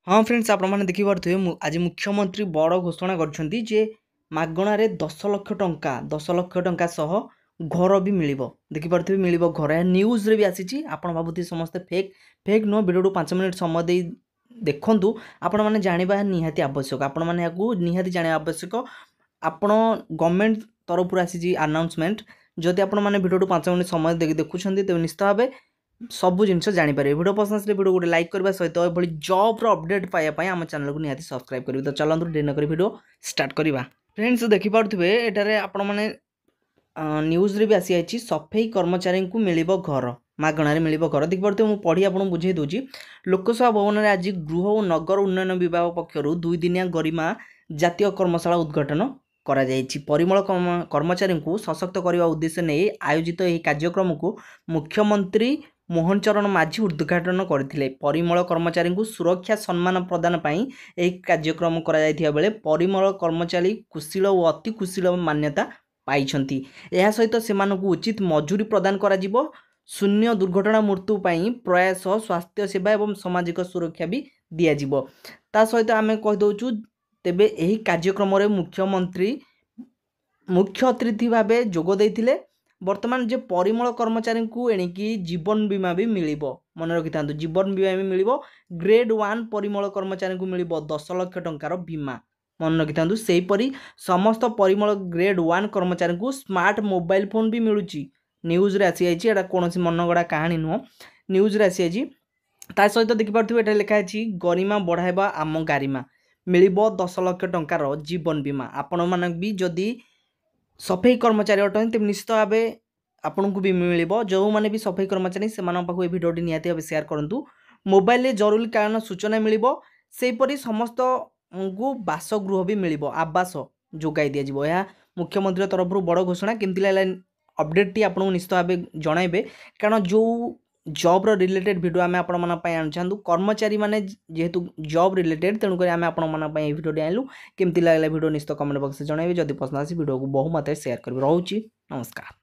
हाँ फ्रेंड्स आपने देखिपे आज मुख्यमंत्री बड़ घोषणा कर मागणारे 10 लाख टंका सह घर भी मिल देखिपे मिल घर न्यूज रे भी आसी आप भावुथे समस्ते फेक फेक नुह वीडियो 5 मिनट समय दे देखु आपण मैंने जानवा निहाती आवश्यक आपण मैंने निहाती जाना आवश्यक आपण गवर्नमेंट तरफ आसी अनाउंसमेंट जदि आपण मैंने वीडियो 5 मिनट समय देखुं तेज निश्चित भाव सबू जिन जापर वीडियो पसंद से वीडियो गोटे लाइक करने सहित ये जॉब अपडेट पाइबापी आम चैनल को निहाती सब्सक्राइब करेंगे। तो चलते डेरी कर वीडियो स्टार्ट करवा। फ्रेंड्स देखिपे ये आपण मैंने न्यूज रे भी आसी सफेई कर्मचारी को मिल घर मागणार मिल घर देखिपे मुझे पढ़ी आपको बुझे दूसरी लोकसभा भवन में आज गृह और नगर उन्नयन विभाग पक्षर 2 दिनिया गरिमा जातीय कर्मशाला उद्घाटन करा परिमल कर्मचारी को सशक्त करने उद्देश्य नहीं आयोजित यह कार्यक्रम को मुख्यमंत्री मोहन चरण माझी उद्घाटन करथिले। परिमल कर्मचारी को सुरक्षा सम्मान प्रदान पाई एक कार्यक्रम करा जायथिया बेले परिमल कर्मचारी कुशल और अति कुशल मान्यता पाइछंती। एहा सहित सेमानकु उचित मजूरी प्रदान करा जिवो शून्य दुर्घटना मृत्यु पाई प्रयास स्वास्थ्य सेवा एवं सामाजिक सुरक्षा भी दिया जिवो। ता सहित आमे कहि दोचु तेबे एही कार्यक्रम रे मुख्यमंत्री मुख्य अतिथि भावे जोग देइथिले। वर्तमान जे परिमल कर्मचारी को एणिकी जीवन बीमा भी मिल मन रखि था जीवन बीमा भी मिल ग्रेड 1 परिमल कर्मचारी को मिल 10 लाख टंकार बीमा मन रखि था। सेहीपरि समस्त परिमल ग्रेड 1 कर्मचारी को स्मार्ट मोबाइल फोन भी मिलूँ न्यूज रे आसी जाइए कौन मनगढ़ा कहानी नुह न्यूज रे आसी जाइए। सहित देखिपे ये लिखाई गरिमा बढ़ाइबा आम गारिमा मिल 10 लाख टंकार जीवन बीमा। आपण मान भी जदि सफेई कर्मचारी अटन तेज निश्चित भाव आपन को भी मिल जो मैंने भी सफेई कर्मचारी से पाखु भिडियो निहाती भाव सेयार करूँ। मोबाइल जरूरी कारण सूचना मिल सेहीपरि समस्त को बासगृह भी मिल आवास जोगाई दिज्व। यह मुख्यमंत्री तरफ बड़ घोषणा केमती लगे अपडेट टी आपको निश्चित भाव जनइबे कारण जो जॉब रिलेटेड वीडियो आम आपंतु कर्मचारी माने जेहेतु जॉब रिलेटेड तेणुक आम आपंट वीडियो आनलु केमती लगे वीडियो निश्चित कमेंट बॉक्स में जनइबे जदि पसंद आसी वीडियो को बहु मात्रा शेयर कर। नमस्कार।